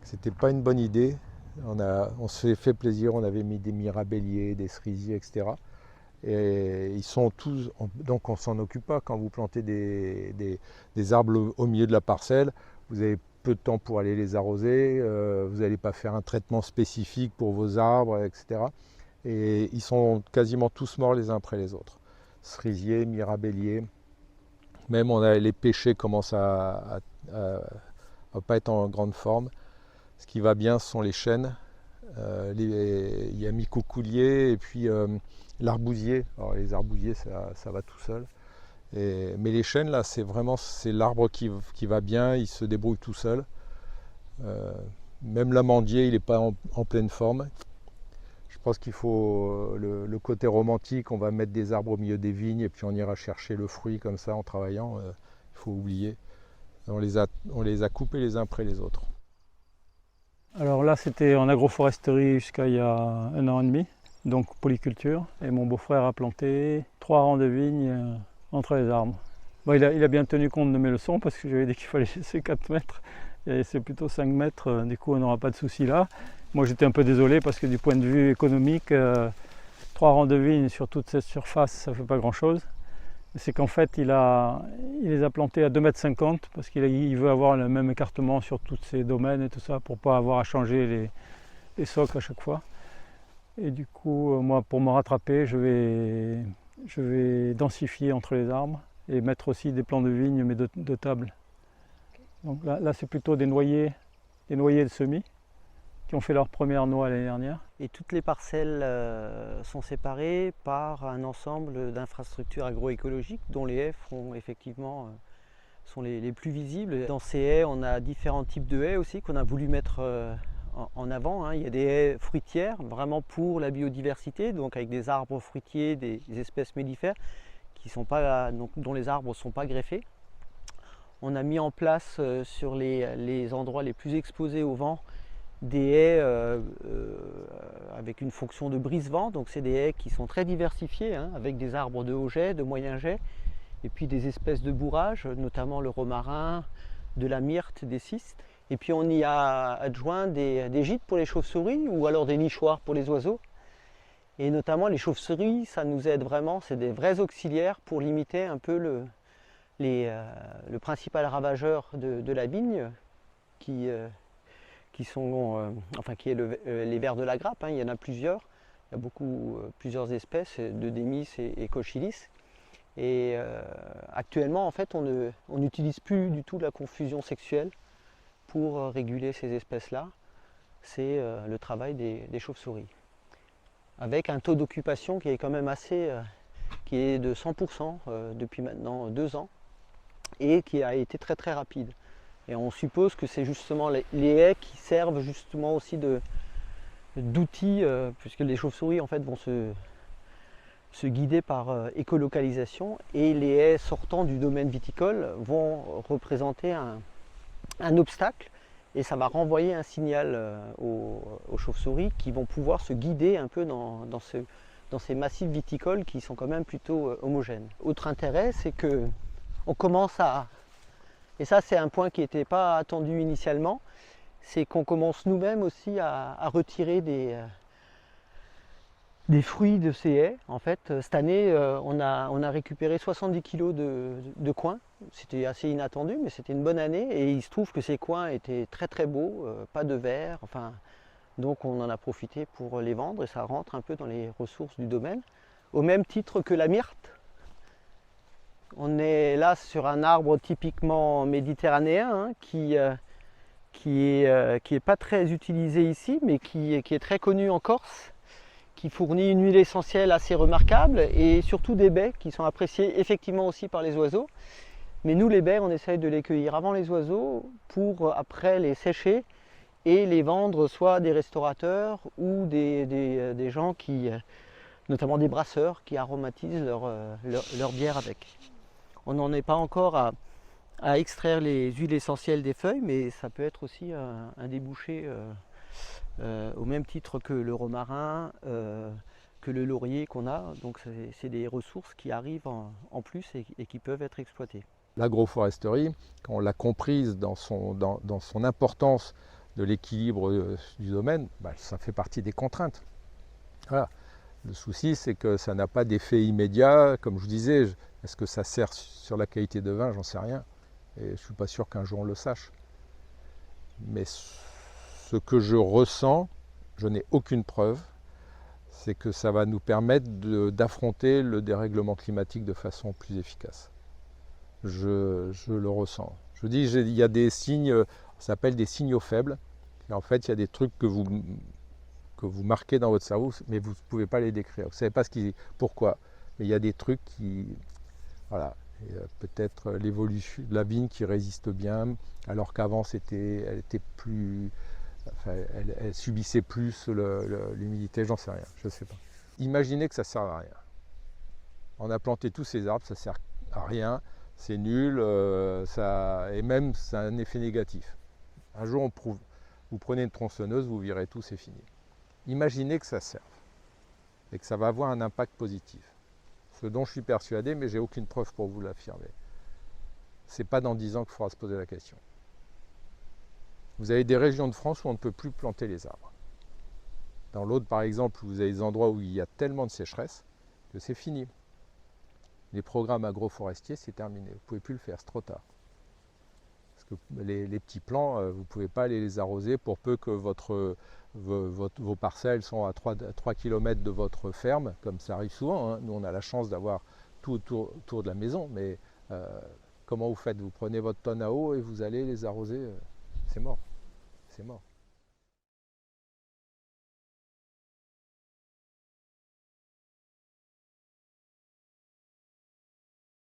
C'était pas une bonne idée. On s'est fait plaisir, on avait mis des mirabelliers, des cerisiers, etc. Et ils sont tous, donc on s'en occupe pas. Quand vous plantez des arbres au milieu de la parcelle, vous avez peu de temps pour aller les arroser, vous n'allez pas faire un traitement spécifique pour vos arbres, etc. Et ils sont quasiment tous morts les uns après les autres. Cerisier, mirabellier, même les pêchers commencent à pas être en grande forme. Ce qui va bien, ce sont les chênes. Il y a micocoulier et puis l'arbousier. Alors les arbousiers, ça va tout seul. Mais les chênes, là, c'est l'arbre qui va bien, il se débrouille tout seul. Même l'amandier, il n'est pas en pleine forme. Je pense qu'il faut le côté romantique, on va mettre des arbres au milieu des vignes et puis on ira chercher le fruit comme ça en travaillant. Il faut oublier. On les a coupés les uns après les autres. Alors là, c'était en agroforesterie jusqu'à il y a 1 an et demi, donc polyculture. Et mon beau-frère a planté 3 rangs de vignes entre les arbres. Bon, il a bien tenu compte de mes leçons parce que j'avais dit qu'il fallait laisser 4 mètres. Et c'est plutôt 5 mètres, du coup on n'aura pas de souci là. Moi j'étais un peu désolé parce que du point de vue économique, 3 rangs de vignes sur toute cette surface, ça ne fait pas grand-chose. C'est qu'en fait, il les a plantés à 2,50 m parce qu'il veut avoir le même écartement sur tous ces domaines et tout ça pour ne pas avoir à changer les socles à chaque fois. Et du coup, moi, pour me rattraper, je vais densifier entre les arbres et mettre aussi des plants de vigne, mais de table. Donc là c'est plutôt des noyers de semis qui ont fait leur première noix l'année dernière. Et toutes les parcelles sont séparées par un ensemble d'infrastructures agroécologiques dont les haies sont les plus visibles. Dans ces haies, on a différents types de haies aussi qu'on a voulu mettre en avant. Il y a des haies fruitières, vraiment pour la biodiversité, donc avec des arbres fruitiers, des espèces mellifères dont les arbres ne sont pas greffés. On a mis en place sur les endroits les plus exposés au vent des haies avec une fonction de brise-vent, donc c'est des haies qui sont très diversifiées, avec des arbres de haut jet, de moyen jet, et puis des espèces de bourrage, notamment le romarin, de la myrte, des cistes. Et puis on y a adjoint des gîtes pour les chauves-souris ou alors des nichoirs pour les oiseaux. Et notamment les chauves-souris, ça nous aide vraiment, c'est des vrais auxiliaires pour limiter un peu le principal ravageur de la vigne qui est les vers de la grappe. Il y en a plusieurs, il y a plusieurs espèces de Démis et Cochilis. Et actuellement, en fait, on n'utilise plus du tout la confusion sexuelle pour réguler ces espèces-là. C'est le travail des chauves-souris, avec un taux d'occupation qui est quand même qui est de 100% depuis maintenant 2 ans, et qui a été très très rapide. Et on suppose que c'est justement les haies qui servent justement aussi d'outils, puisque les chauves-souris en fait vont se guider par écolocalisation, et les haies sortant du domaine viticole vont représenter un obstacle, et ça va renvoyer un signal aux chauves-souris qui vont pouvoir se guider un peu dans ces massifs viticoles qui sont quand même plutôt homogènes. Autre intérêt, c'est que on commence et ça c'est un point qui n'était pas attendu initialement, c'est qu'on commence nous-mêmes aussi à retirer des fruits de ces haies. En fait, cette année, on a récupéré 70 kg de coings. C'était assez inattendu, mais c'était une bonne année, et il se trouve que ces coings étaient très très beaux, pas de verre, donc on en a profité pour les vendre, et ça rentre un peu dans les ressources du domaine. Au même titre que la myrte. On est là sur un arbre typiquement méditerranéen, qui est pas très utilisé ici, mais qui est très connu en Corse, qui fournit une huile essentielle assez remarquable, et surtout des baies qui sont appréciées effectivement aussi par les oiseaux. Mais nous, les baies, on essaye de les cueillir avant les oiseaux pour après les sécher et les vendre soit à des restaurateurs ou des gens notamment des brasseurs, qui aromatisent leur bière avec. On n'en est pas encore à extraire les huiles essentielles des feuilles, mais ça peut être aussi un débouché au même titre que le romarin, que le laurier qu'on a. Donc c'est des ressources qui arrivent en plus et qui peuvent être exploitées. L'agroforesterie, quand on l'a comprise dans son importance de l'équilibre du domaine, ça fait partie des contraintes. Voilà. Le souci, c'est que ça n'a pas d'effet immédiat. Comme je vous disais, est-ce que ça sert sur la qualité de vin? J'en sais rien. Et je ne suis pas sûr qu'un jour on le sache. Mais ce que je ressens, je n'ai aucune preuve, c'est que ça va nous permettre d'affronter le dérèglement climatique de façon plus efficace. Je le ressens. Je dis, il y a des signes, ça s'appelle des signaux faibles. Et en fait, il y a des trucs que vous marquez dans votre cerveau, mais vous ne pouvez pas les décrire. Vous ne savez pas pourquoi. Mais il y a des trucs qui... Voilà. Peut-être l'évolution de la vigne qui résiste bien, alors qu'avant elle était plus... Enfin, elle subissait plus l'humidité, j'en sais rien, je ne sais pas. Imaginez que ça ne sert à rien. On a planté tous ces arbres, ça ne sert à rien, c'est nul, et même c'est un effet négatif. Un jour, vous prenez une tronçonneuse, vous virez tout, c'est fini. Imaginez que ça serve et que ça va avoir un impact positif. Ce dont je suis persuadé, mais j'ai aucune preuve pour vous l'affirmer. C'est pas dans 10 ans qu'il faudra se poser la question. Vous avez des régions de France où on ne peut plus planter les arbres. Dans l'autre, par exemple, vous avez des endroits où il y a tellement de sécheresse que c'est fini. Les programmes agroforestiers, c'est terminé. Vous ne pouvez plus le faire, c'est trop tard. Parce que les petits plants, vous ne pouvez pas aller les arroser pour peu que vos parcelles sont à 3 km de votre ferme, comme ça arrive souvent. Hein. Nous, on a la chance d'avoir tout autour de la maison, mais comment vous faites? Vous prenez votre tonne à eau et vous allez les arroser, c'est mort. C'est mort.